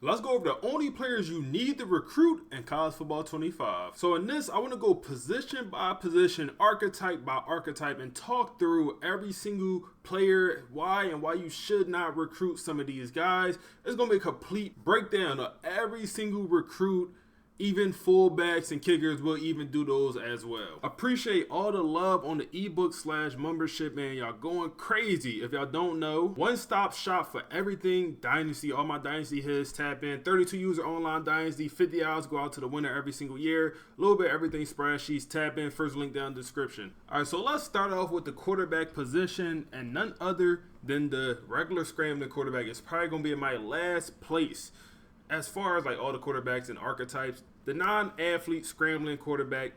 Let's go over the only players you need to recruit in college football 25. So in this, I want to go position by position, archetype by archetype, and talk through every single player, why you should not recruit some of these guys. It's going to be a complete breakdown of every single recruit. Even fullbacks and kickers will even do those as well. Appreciate all the love on the ebook/membership, man. Y'all going crazy. If y'all don't know, one-stop shop for everything Dynasty. All my Dynasty hits, tap in. 32 user online Dynasty. 50 hours go out to the winner every single year. A little bit everything spreadsheets. Tap in. First link down in the description. All right, so let's start off with the quarterback position, and none other than the regular scrambling quarterback. It's probably going to be in my last place. As far as like all the quarterbacks and archetypes, the non-athlete scrambling quarterback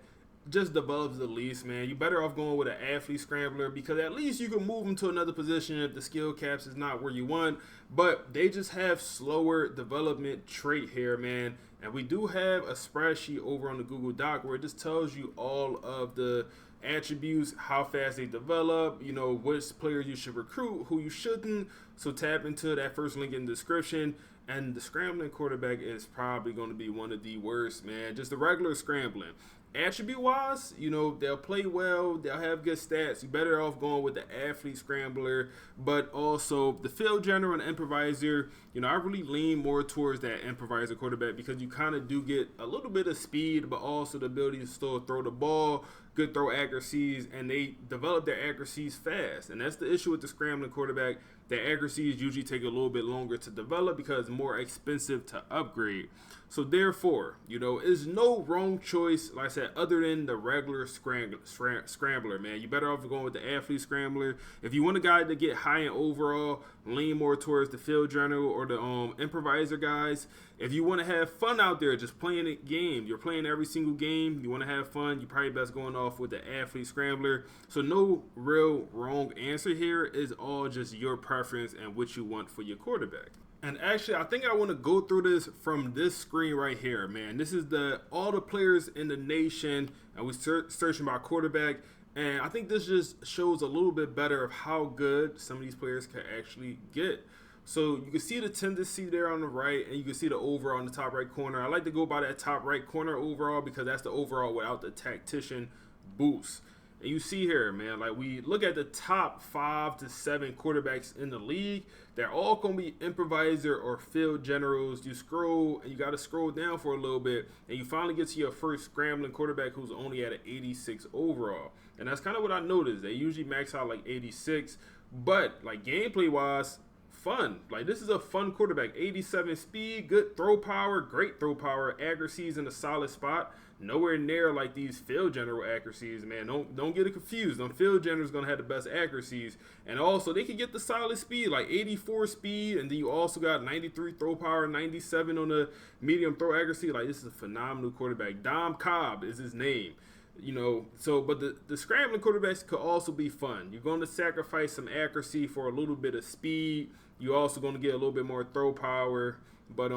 just develops the least, man. You better off going with an athlete scrambler because at least you can move them to another position if the skill caps is not where you want. But they just have slower development trait here, man. And we do have a spreadsheet over on the Google Doc where it just tells you all of the attributes, how fast they develop, you know, which players you should recruit, who you shouldn't. So tap into that first link in the description. And the scrambling quarterback is probably going to be one of the worst, man. Just the regular scrambling. Attribute-wise, you know, they'll play well. They'll have good stats. You're better off going with the athlete scrambler. But also the field general and improviser, you know, I really lean more towards that improviser quarterback because you kind of do get a little bit of speed, but also the ability to still throw the ball, good throw accuracies, and they develop their accuracies fast. And that's the issue with the scrambling quarterback. The accuracies usually take a little bit longer to develop because it's more expensive to upgrade. So therefore, you know, is no wrong choice, like I said, other than the regular scrambler, man. You better off going with the athlete scrambler. If you want a guy to get high in overall, lean more towards the field general or the improviser guys. If you want to have fun out there, just playing a game, you're playing every single game, you want to have fun, you probably best going off with the athlete scrambler. So no real wrong answer here. Is all just your preference and what you want for your quarterback. And actually, I think I want to go through this from this screen right here, man. This is all the players in the nation, and we're searching by quarterback. And I think this just shows a little bit better of how good some of these players can actually get. So you can see the tendency there on the right, and you can see the overall in the top right corner. I like to go by that top right corner overall because that's the overall without the tactician boost. And you see here, man, like we look at the top 5 to 7 quarterbacks in the league. They're all going to be improviser or field generals. You scroll, and you got to scroll down for a little bit, and you finally get to your first scrambling quarterback who's only at an 86 overall. And that's kind of what I noticed. They usually max out like 86, but like gameplay-wise, fun. Like this is a fun quarterback. 87 speed, good throw power, great throw power, accuracies in a solid spot. Nowhere near like these field general accuracies, man. Don't get it confused. Them field generals gonna have the best accuracies, and also they can get the solid speed, like 84 speed, and then you also got 93 throw power, 97 on the medium throw accuracy. Like this is a phenomenal quarterback. Dom Cobb is his name. You know, so but the scrambling quarterbacks could also be fun. You're going to sacrifice some accuracy for a little bit of speed. You're also going to get a little bit more throw power. But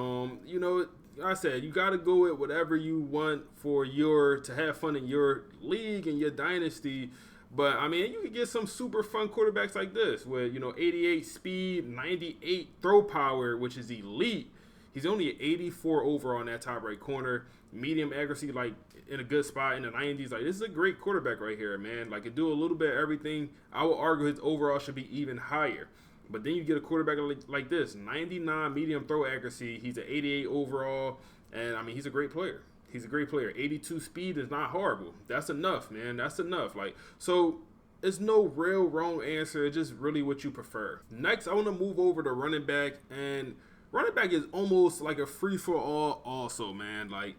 you know, like I said, you got to go with whatever you want for to have fun in your league and your dynasty. But I mean, you can get some super fun quarterbacks like this with, you know, 88 speed, 98 throw power, which is elite. He's only at 84 overall in that top right corner. Medium accuracy, like in a good spot in the 90s. Like this is a great quarterback right here, man. Like, could do a little bit of everything. I would argue his overall should be even higher. But then you get a quarterback like this, 99 medium throw accuracy. He's an 88 overall, and I mean, he's a great player. He's a great player. 82 speed is not horrible. That's enough, man. That's enough. Like, so it's no real wrong answer. It's just really what you prefer. Next, I want to move over to running back, and running back is almost like a free-for-all also, man. Like,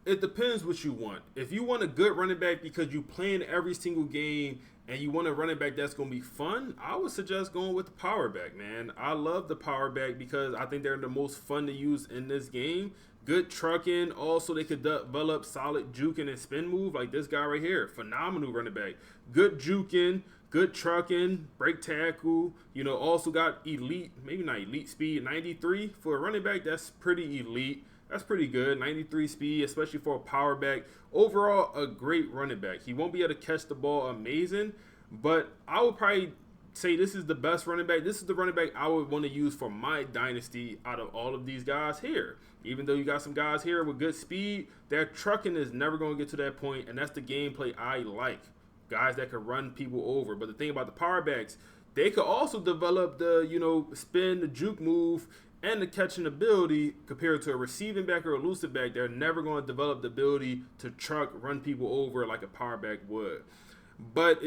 it depends what you want. If you want a good running back because you play in every single game and you want a running back that's going to be fun, I would suggest going with the power back, man. I love the power back because I think they're the most fun to use in this game. Good trucking. Also, they could develop solid juking and spin move like this guy right here. Phenomenal running back. Good juking, good trucking, break tackle. You know, also got elite, maybe not elite speed, 93 for a running back. That's pretty elite. That's pretty good. 93 speed, especially for a power back. Overall, a great running back. He won't be able to catch the ball amazing, but I would probably say this is the best running back, this is the running back I would want to use for my dynasty out of all of these guys here. Even though you got some guys here with good speed, their trucking is never going to get to that point, and that's the gameplay I like. Guys that can run people over. But the thing about the power backs, they could also develop the, spin, the juke move, and the catching ability compared to a receiving back or elusive back. They're never going to develop the ability to truck, run people over like a power back would. But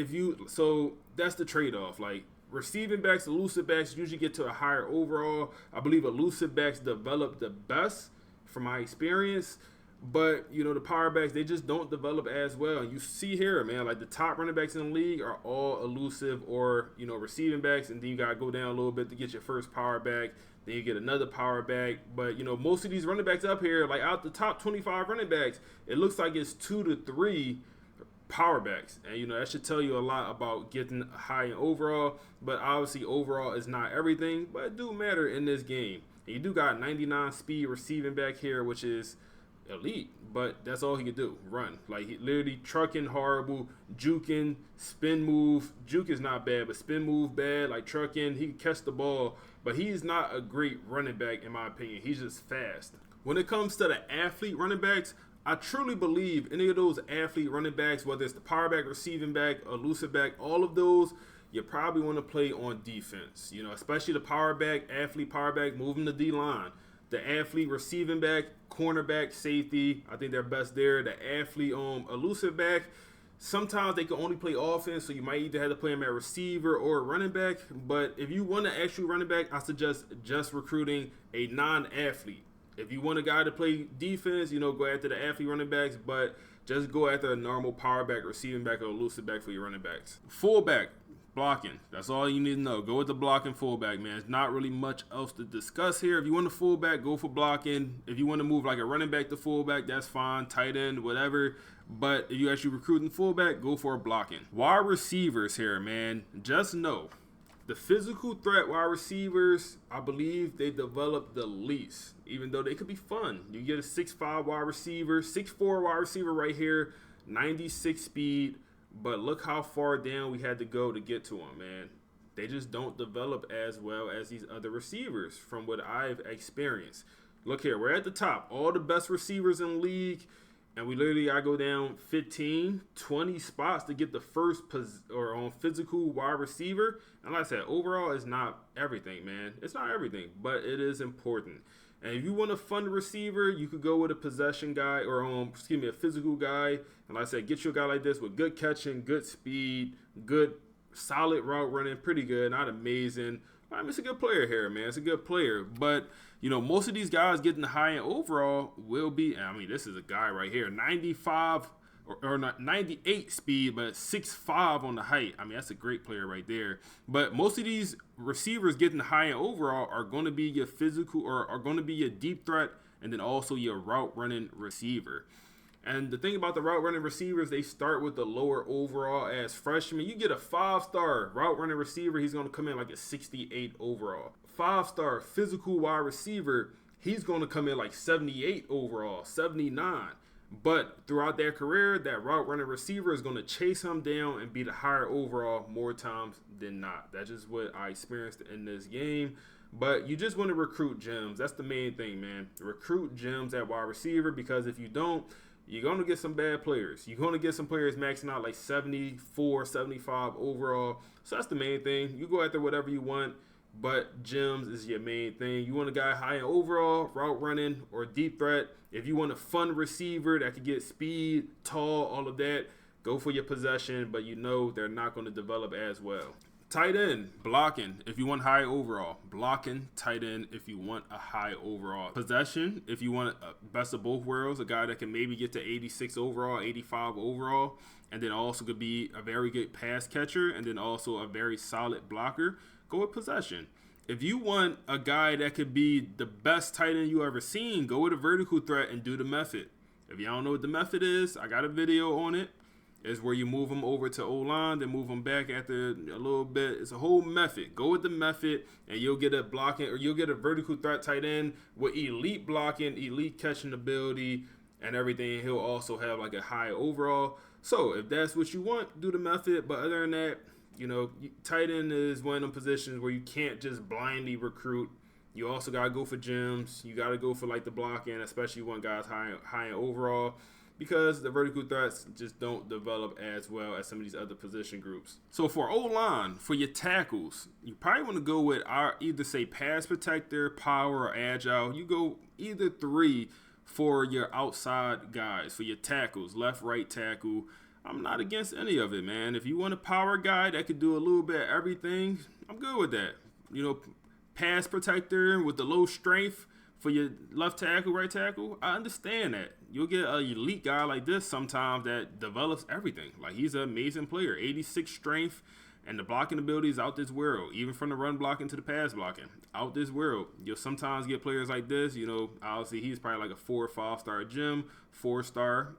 so that's the trade-off. Like, receiving backs, elusive backs usually get to a higher overall. I believe elusive backs develop the best from my experience. But, the power backs, they just don't develop as well. And you see here, man, like the top running backs in the league are all elusive or, receiving backs. And then you got to go down a little bit to get your first power back. Then you get another power back. But, most of these running backs up here, like out the top 25 running backs, it looks like it's 2 to 3 power backs. And, that should tell you a lot about getting high in overall. But obviously, overall is not everything. But it do matter in this game. And you do got 99 speed receiving back here, which is elite, but that's all he could do, run. Like, he literally trucking horrible, juking, spin move. Juke is not bad, but spin move bad. Like, trucking, he can catch the ball, but he's not a great running back in my opinion. He's just fast. When it comes to the athlete running backs, I truly believe any of those athlete running backs, whether it's the power back, receiving back, elusive back, all of those, you probably want to play on defense. Especially the power back, athlete power back, moving the D line. The athlete receiving back, cornerback, safety, I think they're best there. The athlete elusive back, sometimes they can only play offense, so you might either have to play them at receiver or running back. But if you want to actually running back, I suggest just recruiting a non-athlete. If you want a guy to play defense, go after the athlete running backs, but just go after a normal power back, receiving back, or elusive back for your running backs. Fullback. Blocking. That's all you need to know. Go with the blocking fullback, man. It's not really much else to discuss here. If you want a fullback, go for blocking. If you want to move like a running back to fullback, that's fine. Tight end, whatever. But if you actually recruiting fullback, go for blocking. Wide receivers here, man. Just know the physical threat wide receivers, I believe they develop the least, even though they could be fun. You get a 6'5" wide receiver, 6'4" wide receiver right here, 96 speed. But look how far down we had to go to get to them, man. They just don't develop as well as these other receivers from what I've experienced. Look here, we're at the top. All the best receivers in the league, and we literally got to go down 15, 20 spots to get the first physical wide receiver. And like I said, overall, it's not everything, man. It's not everything, but it is important. And if you want a fun receiver, you could go with a possession guy or a physical guy. And like I said, get you a guy like this with good catching, good speed, good solid route running, pretty good, not amazing. I mean, it's a good player here, man. It's a good player. But, most of these guys getting high in overall will be, this is a guy right here, 95 or not 98 speed, but 6'5" on the height. That's a great player right there. But most of these receivers getting high in overall are going to be your physical or are going to be your deep threat and then also your route running receiver. And the thing about the route running receivers, they start with the lower overall as freshmen. You get a 5-star route running receiver, he's going to come in like a 68 overall. 5-star physical wide receiver, he's going to come in like 78 overall, 79. But throughout their career, that route running receiver is going to chase him down and be the higher overall more times than not. That's just what I experienced in this game. But you just want to recruit gems. That's the main thing, man. Recruit gems at wide receiver, because if you don't, you're going to get some bad players. You're going to get some players maxing out like 74, 75 overall. So that's the main thing. You go after whatever you want, but gems is your main thing. You want a guy high in overall, route running, or deep threat. If you want a fun receiver that could get speed, tall, all of that, go for your possession, but they're not going to develop as well. Tight end, blocking if you want high overall. Blocking, tight end if you want a high overall. Possession if you want a best of both worlds, a guy that can maybe get to 86 overall, 85 overall, and then also could be a very good pass catcher and then also a very solid blocker. Go with possession. If you want a guy that could be the best tight end you ever seen, go with a vertical threat and do the method. If y'all don't know what the method is, I got a video on it. Is where you move them over to O-line, then move them back after a little bit. It's a whole method. Go with the method, and you'll get a blocking, or you'll get a vertical threat tight end with elite blocking, elite catching ability, and everything. He'll also have like a high overall. So if that's what you want, do the method. But other than that, Tight end is one of them positions where you can't just blindly recruit. You also got to go for gems. You got to go for like the blocking, especially when guys high in overall, because the vertical threats just don't develop as well as some of these other position groups. So for O-line, for your tackles, you probably want to go with either say pass protector, power, or agile. You go either 3 for your outside guys. For your tackles, left, right tackle, I'm not against any of it, man. If you want a power guy that could do a little bit of everything, I'm good with that. Pass protector with the low strength for your left tackle, right tackle, I understand that. You'll get an elite guy like this sometimes that develops everything. Like, he's an amazing player, 86 strength, and the blocking ability is out this world. Even from the run blocking to the pass blocking, out this world. You'll sometimes get players like this. Obviously he's probably like a 4 or 5-star gem, 4-star,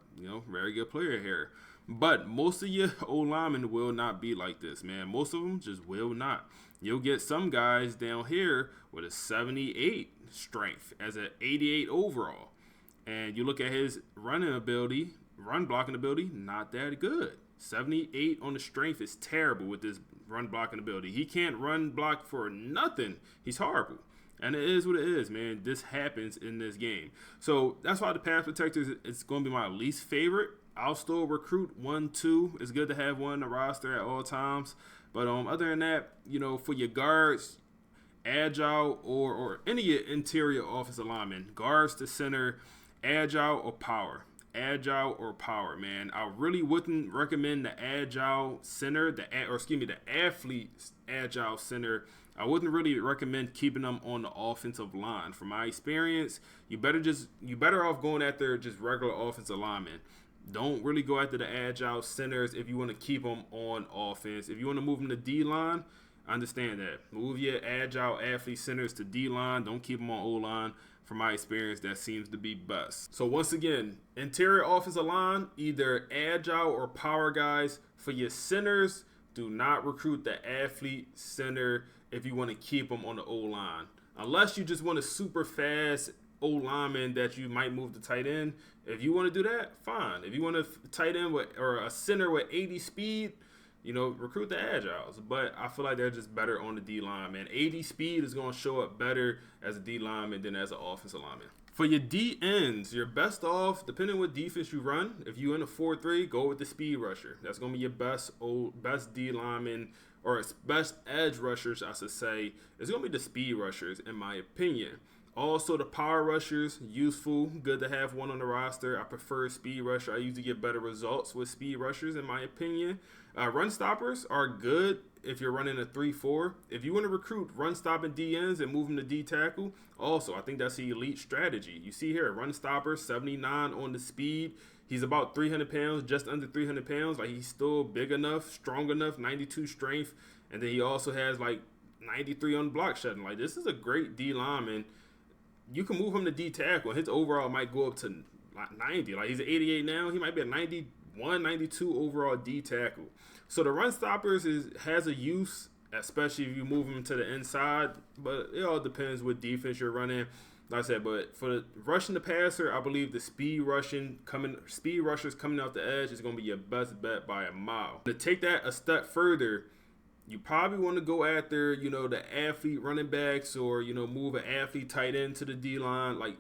very good player here. But most of your O-linemen will not be like this, man. Most of them just will not. You'll get some guys down here with a 78 strength as an 88 overall. And you look at his run blocking ability, not that good. 78 on the strength is terrible with this run blocking ability. He can't run block for nothing. He's horrible. And it is what it is, man. This happens in this game. So that's why the pass protectors is going to be my least favorite. I'll still recruit 1, 2. It's good to have one on the roster at all times. But other than that, for your guards, agile or any of your interior offensive linemen, guards to center, agile or power. Agile or power, man. I really wouldn't recommend the agile center, the athlete agile center. I wouldn't really recommend keeping them on the offensive line. From my experience, you better off going after just regular offensive linemen. Don't really go after the agile centers if you want to keep them on offense. If you want to move them to D-line, I understand that. Move your agile athlete centers to D-line. Don't keep them on O-line. From my experience, that seems to be best. So once again, interior offensive line, either agile or power guys. For your centers, do not recruit the athlete center if you want to keep them on the O-line. Unless you just want a super fast O-lineman that you might move to tight end. If you want to do that, fine. If you want a tight end or a center with 80 speed, recruit the agiles. But I feel like they're just better on the D-line, man. 80 speed is going to show up better as a D-lineman than as an offensive lineman. For your D-ends, you're best off, depending on what defense you run. If you're in a 4-3, go with the speed rusher. That's going to be your best D-lineman, or best edge rushers, I should say. It's going to be the speed rushers, in my opinion. Also, the power rushers, useful, good to have one on the roster. I prefer speed rusher. I usually get better results with speed rushers, in my opinion. Run stoppers are good if you're running a 3-4. If you want to recruit run stopping DNs and move them to D tackle, also, I think that's the elite strategy. You see here, run stopper, 79 on the speed. He's about 300 pounds, just under 300 pounds. Like, he's still big enough, strong enough, 92 strength. And then he also has, 93 on block shedding. Like, this is a great D lineman. You can move him to D tackle, and his overall might go up to 90. Like, he's at 88 now. He might be a 91, 92 overall D tackle. So the run stoppers has a use, especially if you move him to the inside. But it all depends what defense you're running. Like I said, but for the rushing the passer, I believe the speed rushers coming off the edge is going to be your best bet by a mile. To take that a step further, you probably want to go after, the athlete running backs or, move an athlete tight end to the D-line. Like,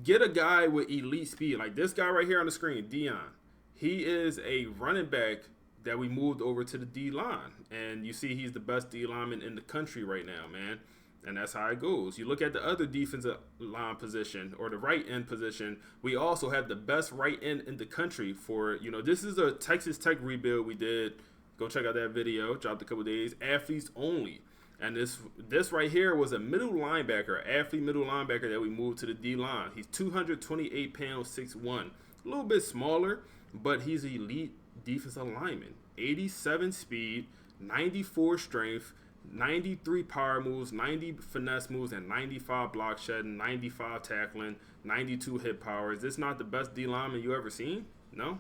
get a guy with elite speed. Like this guy right here on the screen, Dion. He is a running back that we moved over to the D-line. And you see he's the best D-lineman in the country right now, man. And that's how it goes. You look at the other defensive line position or the right end position, we also have the best right end in the country for, this is a Texas Tech rebuild we did. Go check out that video, dropped a couple days. Athletes only. And this right here was a middle linebacker, athlete middle linebacker that we moved to the D-line. He's 228 pounds, 6'1". A little bit smaller, but he's an elite defensive lineman. 87 speed, 94 strength, 93 power moves, 90 finesse moves, and 95 block shedding, 95 tackling, 92 hit power. Is this not the best D lineman you ever seen? No?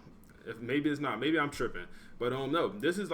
Maybe it's not. Maybe I'm tripping. But no, this is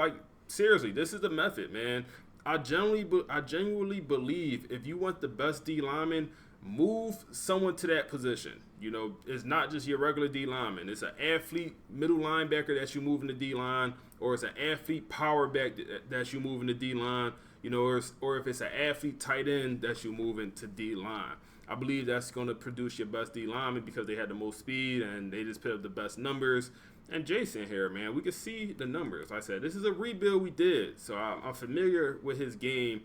seriously, this is the method, man. I genuinely believe if you want the best D lineman, move someone to that position. You know, it's not just your regular D lineman. It's an athlete middle linebacker that you move in the D line, or it's an athlete power back that you move in the D line. You know, or if it's an athlete tight end that you move into D line. I believe that's going to produce your best D lineman because they had the most speed and they just put up the best numbers. And Jason here, man, we can see the numbers. Like I said, this is a rebuild we did, so I'm familiar with his game.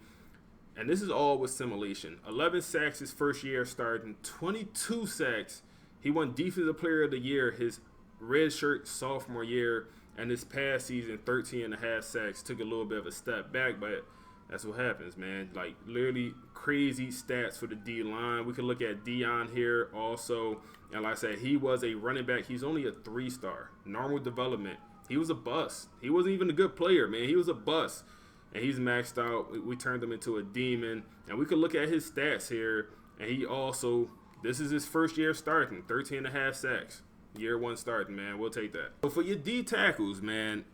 And this is all with simulation. 11 sacks his first year starting, 22 sacks. He won Defensive Player of the Year his redshirt sophomore year. And this past season, 13.5 sacks. Took a little bit of a step back, but that's what happens, man. Like, literally crazy stats for the D-line. We can look at Dion here also. And like I said, he was a running back. He's only a 3-star. Normal development. He was a bust. He wasn't even a good player, man. He was a bust. And he's maxed out. We turned him into a demon. And we could look at his stats here. And he also, this is his first year starting, 13.5 sacks. Year one starting, man. We'll take that. So for your D tackles, man,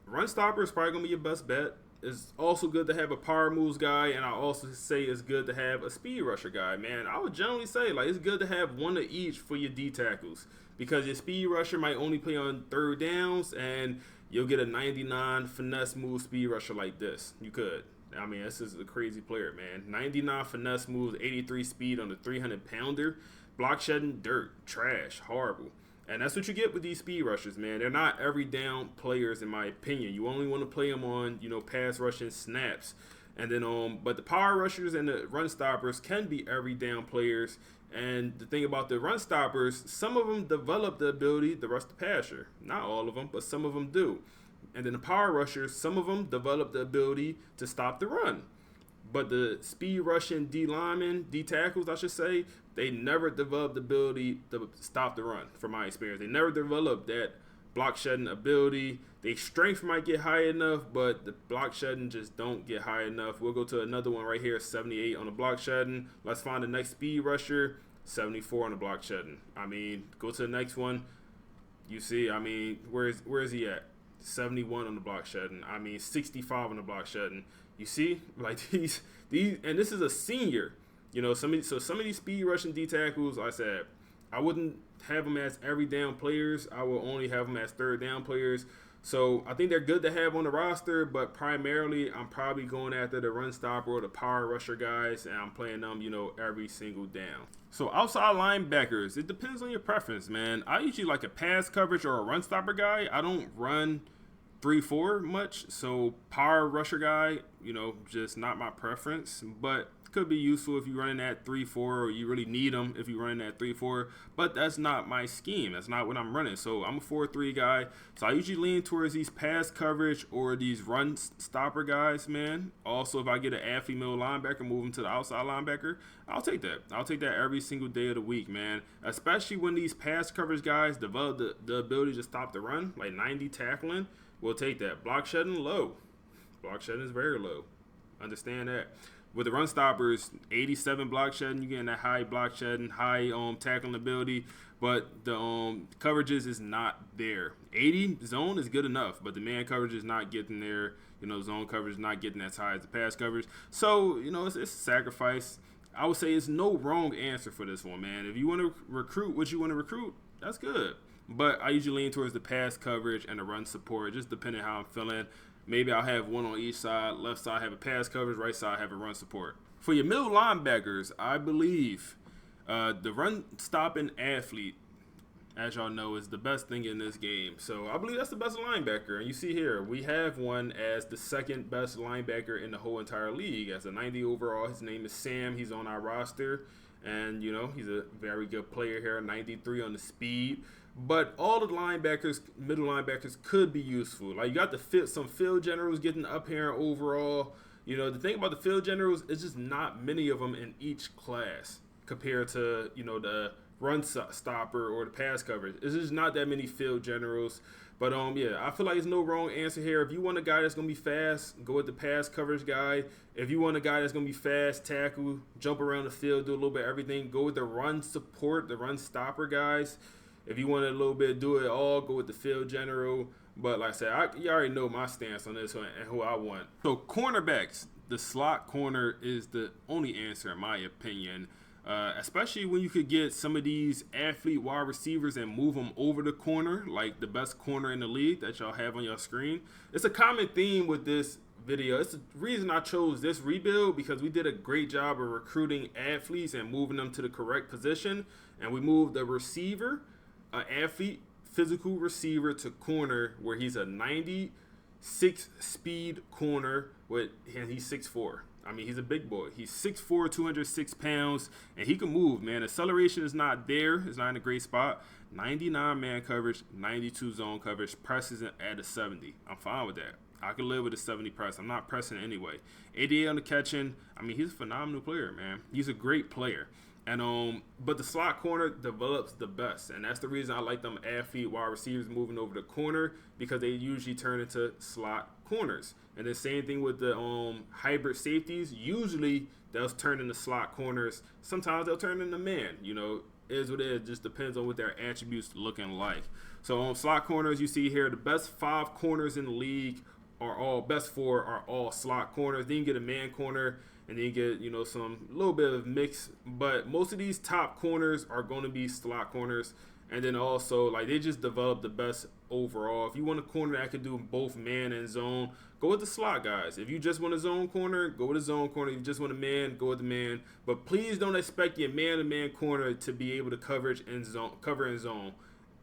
run stopper is probably going to be your best bet. It's also good to have a power moves guy. And I also say it's good to have a speed rusher guy, man. I would generally say, like, it's good to have one of each for your D tackles. Because your speed rusher might only play on third downs, and you'll get a 99 finesse move speed rusher like this. You could. I mean, this is a crazy player, man. 99 finesse moves, 83 speed on the 300-pounder. Block shedding, dirt, trash, horrible. And that's what you get with these speed rushers, man. They're not every down players, in my opinion. You only want to play them on, you know, pass rushing snaps. And then, but the power rushers and the run stoppers can be every down players. And the thing about the run stoppers, some of them develop the ability to rush the passer. Not all of them, but some of them do. And then the power rushers, some of them develop the ability to stop the run. But the speed rushing D linemen, D tackles, I should say, they never develop the ability to stop the run, from my experience. They never develop that block shedding ability. Their strength might get high enough, but the block shedding just don't get high enough. We'll go to another one right here, 78 on the block shedding. Let's find the next speed rusher, 74 on the block shedding. I mean, go to the next one. You see, I mean, where is he at? 71 on the block shedding. I mean, 65 on the block shedding. You see, like these, and this is a senior. You know, some of these speed rushing D tackles, like I said, I wouldn't have them as every down players. I will only have them as third down players. So I think they're good to have on the roster, but primarily I'm probably going after the run stopper or the power rusher guys, and I'm playing them, you know, every single down. So outside linebackers, it depends on your preference, man. I usually like a pass coverage or a run stopper guy. I don't run 3-4 much, so power rusher guy, you know, just not my preference, but could be useful if you're running at 3-4, or you really need them if you're running at 3-4, but that's not my scheme. That's not what I'm running. So I'm a 4-3 guy. So I usually lean towards these pass coverage or these run stopper guys, man. Also, if I get an athlete middle linebacker, move him to the outside linebacker, I'll take that. I'll take that every single day of the week, man. Especially when these pass coverage guys develop the ability to stop the run, like 90 tackling, we'll take that. Block shedding, low. Block shedding is very low. Understand that. With the run stoppers, 87 block shedding, you're getting that high block shedding, high tackling ability, but the coverages is not there. 80 zone is good enough, but the man coverage is not getting there. You know, zone coverage is not getting as high as the pass coverage. So, you know, it's a sacrifice. I would say it's no wrong answer for this one, man. If you want to recruit what you want to recruit, that's good. But I usually lean towards the pass coverage and the run support, just depending how I'm feeling. Maybe I'll have one on each side. Left side have a pass coverage. Right side have a run support. For your middle linebackers, I believe the run stopping athlete, as y'all know, is the best thing in this game. So I believe that's the best linebacker. And you see here, we have one as the second best linebacker in the whole entire league. As a 90 overall, his name is Sam. He's on our roster. And, you know, he's a very good player here, 93 on the speed. But all the linebackers, middle linebackers, could be useful. Like, you got some field generals getting up here overall. You know, the thing about the field generals is just not many of them in each class compared to, you know, the run stopper or the pass coverage. It's just not that many field generals. But, yeah, I feel like there's no wrong answer here. If you want a guy that's going to be fast, go with the pass coverage guy. If you want a guy that's going to be fast, tackle, jump around the field, do a little bit of everything, go with the run support, the run stopper guys. If you want a little bit, do it all, go with the field general. But like I said, you already know my stance on this one and who I want. So cornerbacks, the slot corner is the only answer in my opinion. Especially when you could get some of these athlete wide receivers and move them over the corner, like the best corner in the league that y'all have on your screen. It's a common theme with this video. It's the reason I chose this rebuild, because we did a great job of recruiting athletes and moving them to the correct position. And we moved the receiver, an athlete, physical receiver, to corner, where he's a 96 speed corner and he's 6'4". I mean, he's a big boy. He's 6'4", 206 pounds, and he can move, man. Acceleration is not there. It's not in a great spot. 99 man coverage, 92 zone coverage. Press is at a 70. I'm fine with that. I can live with a 70 press. I'm not pressing anyway. 88 on the catching. I mean, he's a phenomenal player, man. He's a great player. And but the slot corner develops the best, and that's the reason I like them athlete wide receivers moving over the corner, because they usually turn into slot corners. And the same thing with the hybrid safeties. Usually they'll turn into slot corners. Sometimes they'll turn into man. You know, is what it is. Just depends on what their attributes looking like. So on slot corners, you see here the best 5 corners in the league are all best 4 are all slot corners. Then you get a man corner. And then you get, you know, some little bit of mix. But most of these top corners are going to be slot corners. And then also, like, they just develop the best overall. If you want a corner that can do both man and zone, go with the slot guys. If you just want a zone corner, go with a zone corner. If you just want a man, go with the man. But please don't expect your man-to-man corner to be able to cover in zone.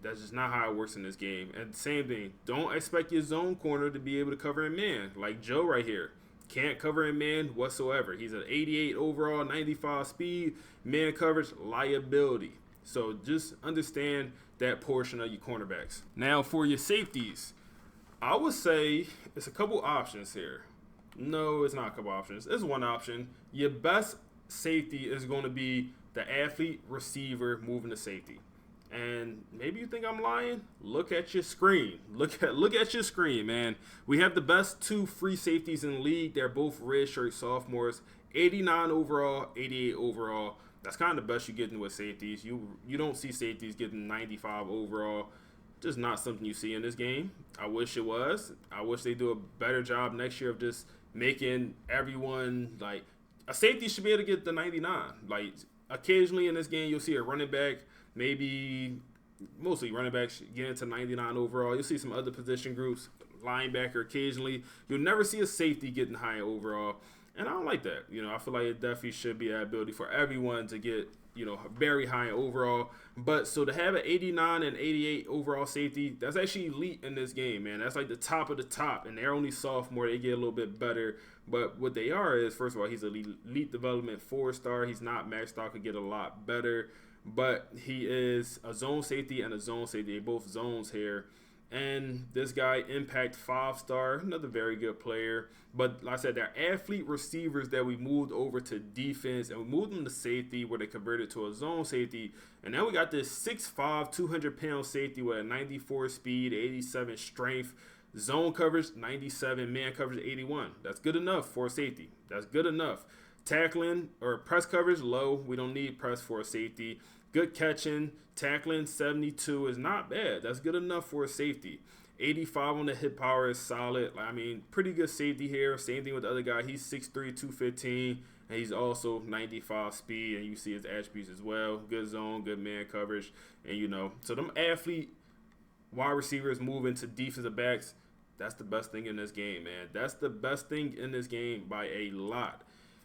That's just not how it works in this game. And same thing, don't expect your zone corner to be able to cover in man. Like Joe right here. Can't cover in man whatsoever. He's an 88 overall, 95 speed, man coverage, liability. So just understand that portion of your cornerbacks. Now for your safeties, I would say it's a couple options here. No, it's not a couple options. It's one option. Your best safety is going to be the athlete receiver moving to safety. And maybe you think I'm lying? Look at your screen. Look at your screen, man. We have the best 2 free safeties in the league. They're both redshirt sophomores. 89 overall, 88 overall. That's kind of the best you're getting with safeties. You don't see safeties getting 95 overall. Just not something you see in this game. I wish it was. I wish they do a better job next year of just making everyone, like, a safety should be able to get the 99. Like, occasionally in this game, you'll see a running back, maybe mostly running backs, get into 99 overall. You'll see some other position groups, linebacker occasionally. You'll never see a safety getting high overall. And I don't like that. You know, I feel like it definitely should be an ability for everyone to get, you know, very high overall. But so to have an 89 and 88 overall safety, that's actually elite in this game, man. That's like the top of the top. And they're only sophomore. They get a little bit better. But what they are is, first of all, he's an elite development 4-star. He's not maxed out, could get a lot better. But he is a zone safety and a zone safety. They're both zones here. And this guy, impact 5-star, another very good player. But like I said, they're athlete receivers that we moved over to defense, and we moved them to safety where they converted to a zone safety. And now we got this 6'5", 200-pound safety with a 94 speed, 87 strength, zone coverage 97, man coverage 81. That's good enough for a safety. That's good enough. Tackling or press coverage low. We don't need press for a safety. Good catching. Tackling 72 is not bad. That's good enough for a safety. 85 on the hit power is solid. I mean, pretty good safety here. Same thing with the other guy. He's 6'3", 215, and he's also 95 speed, and you see his attributes as well. Good zone, good man coverage, and you know. So them athlete wide receivers moving to defensive backs, that's the best thing in this game, man. That's the best thing in this game by a lot.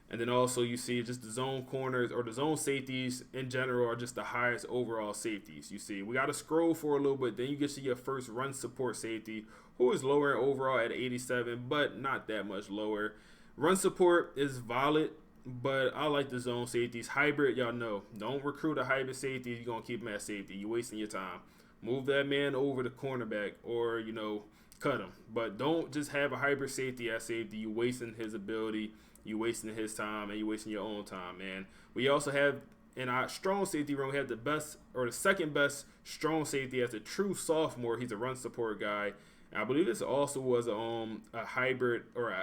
And then also you see just the zone corners or the zone safeties in general are just the highest overall safeties. You see, we got to scroll for a little bit. Then you get to your first run support safety, who is lower overall at 87, but not that much lower. Run support is valid, but I like the zone safeties. Hybrid, y'all know. Don't recruit a hybrid safety. You're going to keep him at safety. You're wasting your time. Move that man over to cornerback or, you know, cut him. But don't just have a hybrid safety at safety. You're wasting his ability. You wasting his time and you wasting your own time, man. We also have in our strong safety room, we have the best or the second best strong safety as a true sophomore. He's a run support guy. And I believe this also was a hybrid or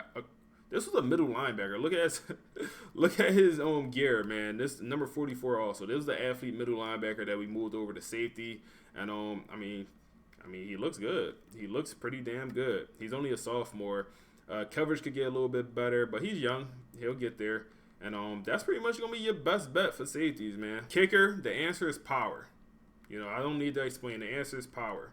this was a middle linebacker. Look at his gear, man. This number 44 also. This was the athlete middle linebacker that we moved over to safety. And I mean he looks good. He looks pretty damn good. He's only a sophomore. Coverage could get a little bit better, but he's young. He'll get there. And that's pretty much going to be your best bet for safeties, man. Kicker, the answer is power. You know, I don't need to explain. The answer is power.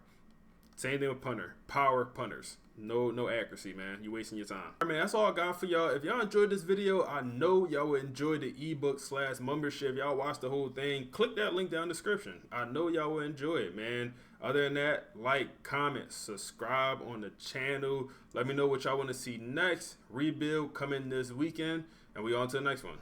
Same thing with punter. Power punters. No accuracy, man. You wasting your time. All right, man, that's all I got for y'all. If y'all enjoyed this video, I know y'all will enjoy the ebook/membership. Y'all watch the whole thing. Click that link down in the description. I know y'all will enjoy it, man. Other than that, like, comment, subscribe on the channel. Let me know what y'all want to see next. Rebuild coming this weekend. And we on to the next one.